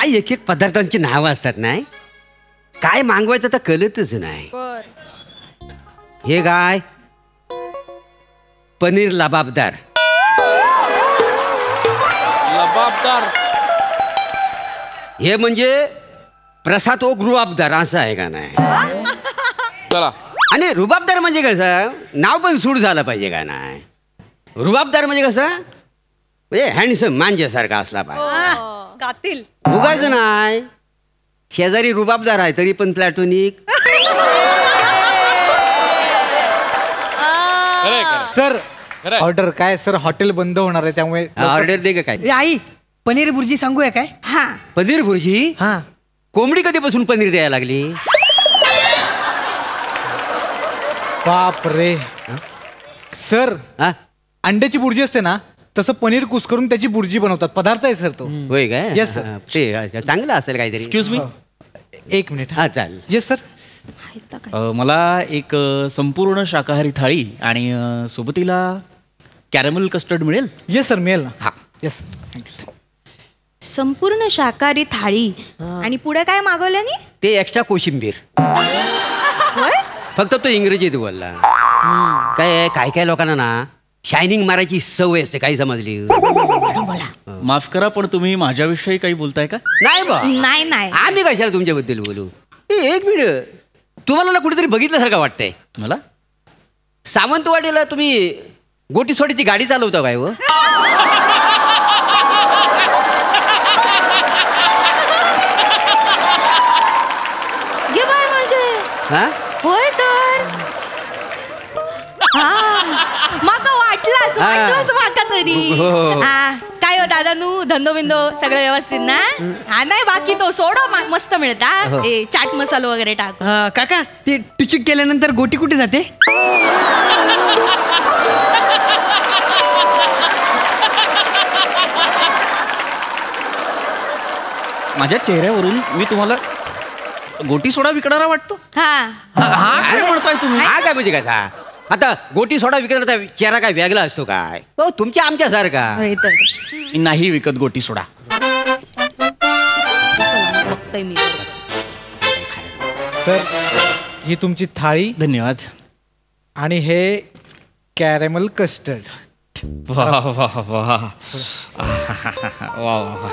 काय एक एक पदार्थांची नावं असतात नाही, काय मागवायचं तर कळतच नाही. हे काय पनीर लबाबदार. हे म्हणजे प्रसाद ओ रुबाबदार असं आहे का नाही. चला. आणि रुबाबदार म्हणजे कसं, नाव पण सूट झालं पाहिजे का नाही. रुबाबदार म्हणजे कसं, म्हणजे हँडसम मांजेसारखा असला पाहिजे. उगायचं नाही. शेजारी रुबाबदार आहे तरी पण प्लॅटोनिक. सर ऑर्डर काय सर, हॉटेल बंद होणार आहे त्यामुळे ऑर्डर दे का काय. आई पनीर भुर्जी सांगूया काय. हा पनीर भुर्जी. हा कोंबडी कधीपासून पनीर द्यायला लागली. बाप रे सर. हा अंड्याची बुर्जी असते ना, तसं पनीर कुस्करून त्याची बुर्जी बनवतात. पदार्थ आहे सर तो. होय काय. Yes, sir. ते चांगलं असेल काहीतरी. Excuse me. एक मिनिट. हा चालेल. Yes sir. मला एक संपूर्ण शाकाहारी थाळी आणि सोबतीला कॅरमल कस्टर्ड मिळेल. येस सर मिळेल ना. हा. Yes thank you. संपूर्ण शाकाहारी थाळी आणि पुढे काय मागवल्यानी. ते एक्स्ट्रा कोशिंबीर. फक्त तो इंग्रजीत बोलला. काय काय काय लोकांना ना शायनिंग मारायची सवय असते, काही समजली. माफ करा पण तुम्ही माझ्याविषयी काही बोलताय का. नाही बा. नाही नाही आम्ही कशाला तुमच्याबद्दल बोलू. एक मिनिट, तुम्हाला ना कुठेतरी बघितल्यासारखं वाटतंय मला. सावंतवाडीला तुम्ही गोटी सोडीची गाडी चालवता काय व. गे बाय म्हणजे. हा होय तर. हा माका वाटलाच माका तरी. हो. हा काय हो दादा नू धंदो बिंदो सगळं व्यवस्थित ना. हा नाही बाकी तो सोडो मस्त मिळता. चाट मसालो वगैरे टाक. काका ते टुचूक केल्यानंतर गोटी कुठे जाते. माझ्या चेहऱ्यावरून मी तुम्हाला गोटी सोडा विकणारा वाटतो. हा काय म्हणताय तुम्ही. हा काय म्हणजे काय. आता गोटी सोडा विकण्याचा चेहरा काय वेगळा असतो काय. हो तुमच्या आमच्यासारखा. होय तर. नाही विकत गोटी सोडा. बघतोय मी. सर ही तुमची थाळी. धन्यवाद. आणि हे कॅरेमल कस्टर्ड. वा वा वा वा वा.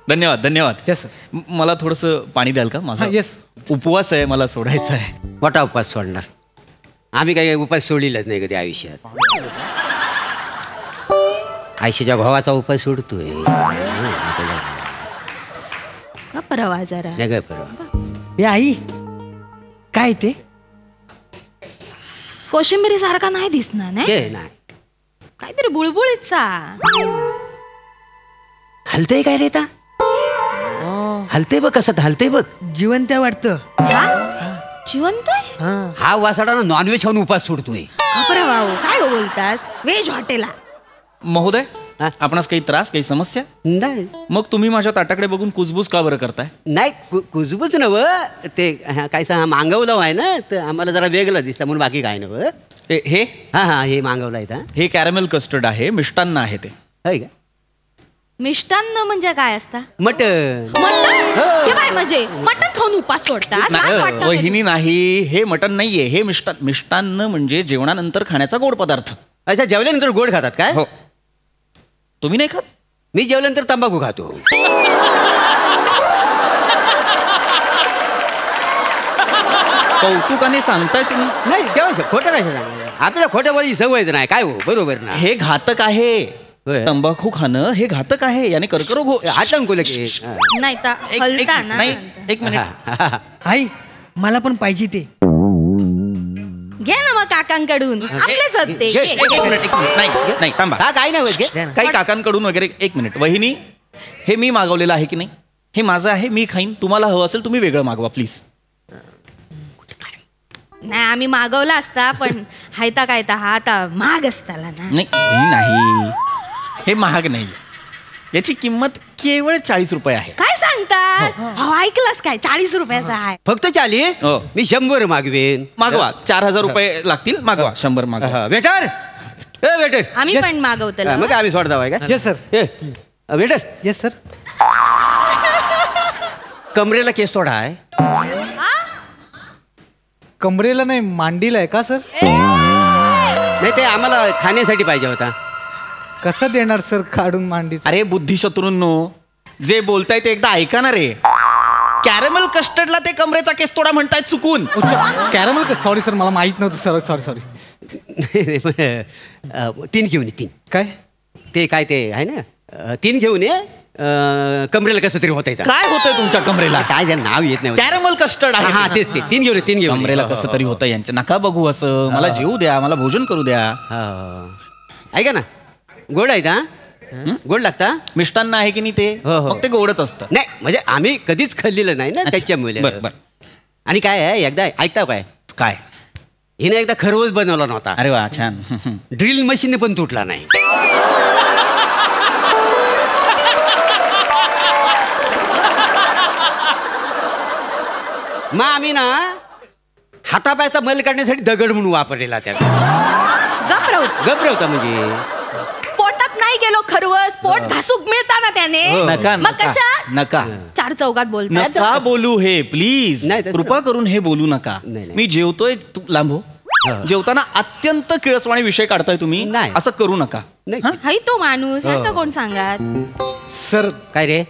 धन्यवाद धन्यवाद. Yes sir. मला थोडंसं पाणी द्याल का. माझा येस. उपवास आहे, मला सोडायचा आहे. मोठा उपास सोडणार. आम्ही काही उपास सोडलेलाच नाही कधी आयुष्यात. आयुष्याच्या भावाचा उपास सोडतोय. का परवा जरा. नाही काय परवा. ए आई काय ते. कोशिंबिरी सारखा नाही दिसणार नाही. ते नाही. काहीतरी बुळबुळीचा. हलतय काय रे ता. हलतय बघ कसं हलतय बघ. जिवंत वाटतं. जिवंत आहे. हा वासाडा नॉनव्हेज खाऊन उपास सोडतोय. काय हो बोलतास. व्हेज हॉटेला. महोदय हा? आपणास काही त्रास, काही समस्या. नाही मग तुम्ही माझ्या ताटाकडे बघून कुजबूज का बरं करताय. नाही कुजबूच नव ते काय सांग मागवलं आहे ना, तर आम्हाला जरा वेगळं दिसतं म्हणून, बाकी काय नव. हे हा हा हे मागवलं आहे. हे कॅरमेल कस्टर्ड आहे, मिष्टान्न आहे ते. होय का. मिष्टान्न म्हणजे काय असता. मटन. मटन काय म्हणजे मटन खाऊन उपास सोडतात. वहिनी नाही, हे मटन नाहीये, हे मिष्टान्न म्हणजे जेवणानंतर खाण्याचा गोड पदार्थ. अच्छा जेवल्यानंतर गोड खातात काय. हो. तुम्ही नाही खात. मी जेवल्यानंतर तंबाखू खातो. कौतुकाने सांगताय तुम्ही. नाही तेव्हा खोटं काय सांगायचं. आपल्याला खोट्या बोलायची सवयच नाही काय हो. बरोबर ना. हे घातक आहे. होय. तंबाखू खाणं हे घातक आहे. याने कर्करोग आतंकुल की. नाही तर हलता ना. नाही एक मिनिट. आई मला पण पाहिजे ते. घे ना मग काकांकडून. आपलेच आहेत ते. एक मिनिट. नाही थांबा. हा काय नाही होत. काही काकांकडून वगैरे. एक मिनिट. वहिनी हे मी मागवलेलं आहे की नाही. हे माझं आहे, मी खाईन. तुम्हाला हवं असेल तुम्ही वेगळं मागवा प्लीज. नाही आम्ही मागवला असता पण हायता काय हा आता महाग असताला ना. नाही हे महाग नाही. याची किंमत केवळ 40 रुपये आहे. काय सांगतास. ऐकलंस काय 40 रुपयाचा आहे. फक्त 40. हो. मी 100 मागवेन. मागवा. 4000 रुपये लागतील. मागवा 100 मागवा. वेटर ए वेटर. आम्ही पण मागवतो. मग आम्ही सोडता का. Yes sir. Waiter. Yes sir. कमरेला केस तोडा आहे. कमरेला नाही मांडीला आहे का सर? नाही ते आम्हाला खाण्यासाठी पाहिजे होता. कसं देणार सर काढून मांडी? अरे बुद्धिशत्रूंनो, जे बोलताय ते एकदा ऐका ना रे. कॅरमेल कस्टर्डला ते कमरेचा केस तोडा म्हणतायत चुकून. कॅरमल का? सॉरी सर, मला माहित नव्हतं सर. Sorry sorry. 3 घेऊन ये 3. काय ते काय ते आहे ना 3 घेऊन ये. कमरेला कसं तरी होत आहे. काय होतंय तुमच्या कमरेला? काय त्याला नाव येत नाही. कॅरमेल कस्टर्ड आहे. हा तेच ते 3 घेऊन ये 3 घेऊन ये. कमरेला कसं तरी होतं यांचं. नका बघू असं. मला जेवू द्या, मला भोजन करू द्या. ऐका ना, गोड आहे का? गोड लागता? मिष्टान्न आहे की नाही ते? हो, हो. मग ते गोडच असतं. नाही म्हणजे आम्ही कधीच खाल्लेलं नाही ना त्याच्यामुळे. बरं. आणि काय आहे एकदा ऐकता काय, काय? हिने एकदा खरवस बनवला नव्हता. अरे वा, छान. ड्रिल मशीनने पण तुटला नाही. मग आम्ही ना हातापायचा मल काढण्यासाठी दगड म्हणून वापरलेला त्यात. गप्र होता म्हणजे. पोटात नाही गेलो खरवस, पोट घासूक मिळता ना त्याने. नका मग नका कशा नका 4 चौकात बोलतात. नका बोलू हे प्लीज. नाही, तसं कृपा करून हे बोलू नका. नाही, नाही. मी जेवतोय, तू लांबो. जेवताना अत्यंत किळसवाणी विषय काढताय तुम्ही. नाही. असं करू नका. नाही. हाय तो माणूस ह्यांना कोण सांगत. सर, काय रे?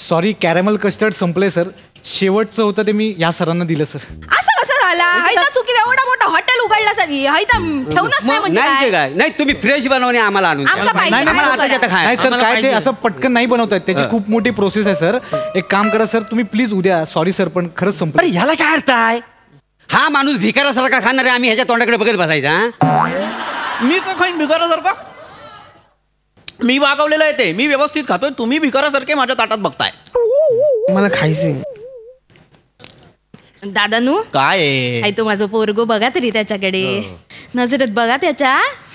सॉरी, कॅरमल कस्टर्ड संपले सर. शेवटचं होतं ते मी या सरांना दिलं सर. असं कसं झाला? हाय तर चुकी एवढा मोठा हॉटेल उघडला सरी. हाय तर ठेवूनच नाही म्हणजे नाही ते काय? काय नाही, तुम्ही फ्रेश बनवणे आम्हाला आणून द्या. आम्हाला पाहिजे, नाही, नाही, काय आताच्या आता करा. खाय. नाही सर, आम्हाला काय ते पाहिजे. असं पटकन नाही बनवतायत. त्याची खूप मोठी प्रोसेस आहे सर. एक काम करा सर, तुम्ही प्लीज उद्या. सॉरी सर, पण खरंच अरे संपलं. ह्याला काय अर्थ आहे? हा माणूस भिकारासारखा खाणार आहे, आम्ही ह्याच्या तोंडाकडे बघत बसायचा. मी का खाईन भिकारासारखा? मी वागवलेलं आहे ते. मी व्यवस्थित खातोय. तुम्ही भिकारासारखे माझ्या ताटात बघताय. मला खायचंय. दादानू काय आहे? हाय तो माझं पोरगो बघा तरी त्याच्याकडे. नजरेत बघा त्याच्या.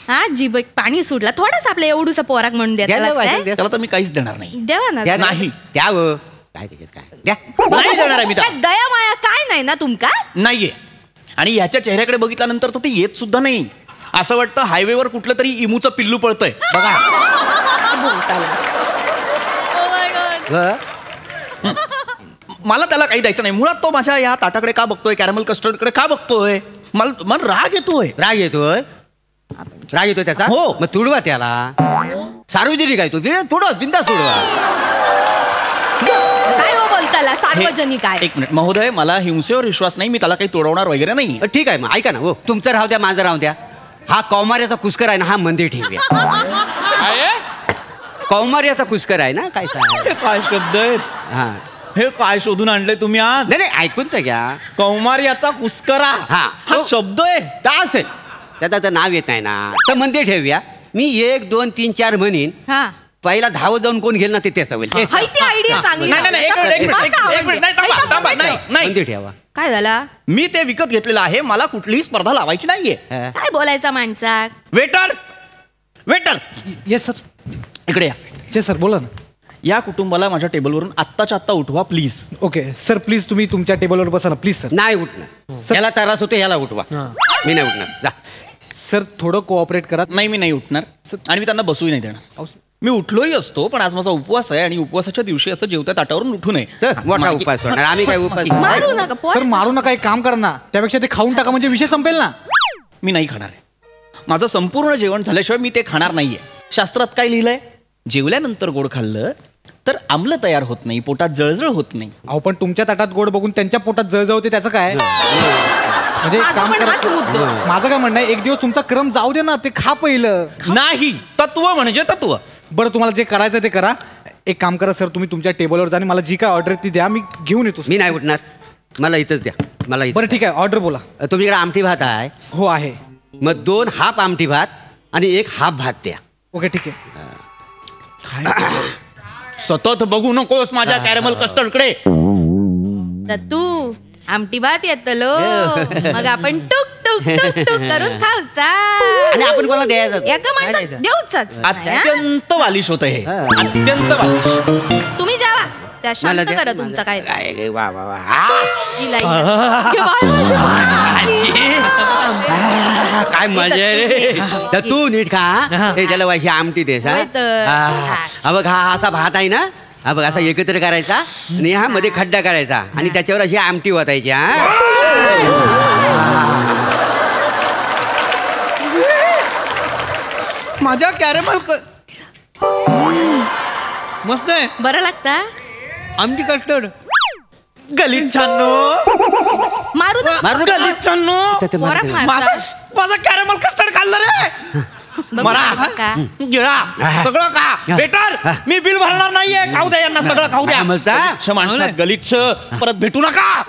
हा जीभ पाणी सुटला थोडाच. आपल्या एवढूसा पोराक म्हणून द्या द्या ना वाजून द्या. त्याला तर मी काहीच देणार नाही. द्यावा ना. द्या ना. नाही. द्या हो. काय त्याच्यात काय द्या. नाही देणार आहे मी काय त्याला. दया माया काय नाही ना तुमका? नाहीये. आणि ह्याच्या चेहऱ्याकडे बघितल्यानंतर तर ते येत सुद्धा नाही. असं वाटतं हायवेवर कुठलं तरी इमूचं पिल्लू पळतंय. बघा. मला त्याला काही द्यायचं नाही. मुळात तो माझ्या या ताटाकडे का बघतोय, कॅरमल कस्टर्डकडे का बघतोय? मला राग येतोय. राग येतोय. राग येतोय त्याचा. हो. मग तुडवा त्याला. सार्वजनिक आहे तो. तुडवा बिंदास तुडवा. काय हो बोलताला सार्वजनिक आहे? एक मिनिट महोदय, मला हिंसेवर विश्वास नाही. मी त्याला काही तोडवणार वगैरे नाही. ठीक आहे मग ऐका ना हो, तुमचं राहू द्या, माझं राहू द्या. हा कौमार्याचा कुस्कर आहे ना, हा मंदिर ठेवूया. कौमार्याचा कुस्कर आहे ना, काय सांग. हे काय शब्द आहेत? हा हे काय शोधून आणलंय तुम्ही आज? नाही नाही, ऐकून तर घ्या. कौमार्याचा कुस्करा हा. हा शब्द आहे. तर असेल त्याचं नाव येत नाही ना, तर मंदिर ठेवूया. मी 1 2 3 4 म्हणीन. हा पहिला धावत जाऊन कोण घेईल ना ते त्याचं होईल. हाय ती आयडिया चांगली. नाही, नाही, नाही, एक मिनिट, एक मिनिट, एक मिनिट, नाही, थांबा, थांबा, नाही, नाही. मंदिर ठेवा. काय झाला? मी ते विकत घेतलेलं आहे. मला कुठलीही स्पर्धा लावायची नाहीये. हा. काय बोलायचा माणसा? Waiter, waiter, yes sir. इकडे या. येस सर, बोला ना. या कुटुंबाला माझ्या टेबलवरून आत्ताच्या आत्ता उठवा प्लीज. ओके सर, प्लीज तुम्ही तुमच्या टेबलवर बसा ना प्लीज सर. नाही उठणार. याला त्रास होतो, याला उठवा. मी नाही उठणार. जा. सर थोडं कोऑपरेट करा. नाही, मी नाही उठणार आणि मी त्यांना बसूही नाही देणार. मी उठलोही असतो, पण आज माझा उपवास आहे आणि उपवासाच्या दिवशी असं जेवत्या ताटावरून उठू नये. तर मोठा उपास होणार. आम्ही काय उपास मारू नका पोर. सर मारू नका, एक काम करा ना, त्यापेक्षा ते खाऊन टाका म्हणजे विषय संपेल ना. मी नाही खाणार आहे. माझं संपूर्ण जेवण झाल्याशिवाय मी ते खाणार नाहीये. शास्त्रात काय लिहिलंय? जेवल्यानंतर गोड खाल्लं तर आम्ल तयार होत नाही, पोटात जळजळ होत नाही. अहो पण तुमच्या ताटात गोड बघून त्यांच्या पोटात जळजळ होते, त्याचं काय? म्हणजे एक माझं काम पण हाच मुद्दा. करा. माझं काय म्हणणं आहे, एक दिवस तुमचा क्रम जाऊ दे ना, ते खा पहिलं. नाही, तत्व म्हणजे तत्व. बरं तुम्हाला जे करायचं ते करा. एक काम करा सर, तुम्ही तुमच्या टेबलवर जा आणि मला जी काय ऑर्डर ती द्या, मी घेऊन येतो. मी नाही उठणार. मला इथंच द्या. मला इथं. बरं ठीक आहे, ऑर्डर बोला. तुमच्याकडे आमटी भात आहे? हो आहे. मग 2 हाफ आमटी भात आणि 1 हाफ भात द्या. ओके ठीक आहे. सतत बघू नकोस माझ्या कॅरमल कस्टर्डकडे. तू आमटी भात येतलो मग आपण टुक टुक टुक टुक करून खाऊचा. आणि आपण कोणाला द्यायचं? एका माणसात देऊचाच. अत्यंत बालिश होत हे. अत्यंत बालिश. तुम्ही जावा त्या मला शांत द्या. करा तुमचा काय. काय वा वा वा. आ! इला, इला. घे बाहेर. काय मजा आहे रे. तर तू नीट खा. हे त्याला वाशी आमटी दे. होय तर. बघ हा असा भात आहे ना, हा बघ असा एकत्र करायचा आणि हा मध्ये खड्डा करायचा आणि त्याच्यावर अशी आमटी वाटायची. माझ्या कॅरेमल मस्त आहे. बरं लागता आमटी कस्टर्ड. गलिच्छांनो मारू ना मारू नका. गलिच्छांनो पोराक मारता. माझा कॅरेमल कस्टर्ड खाल्लं रे. बघ मरा का? गिळा सगळं का बेटर. मी बिल भरणार नाहीये. खाऊ द्या यांना सगळं खाऊ द्या. मस्त. गलिच्छ माणसं गलिच्छ परत भेटू नका.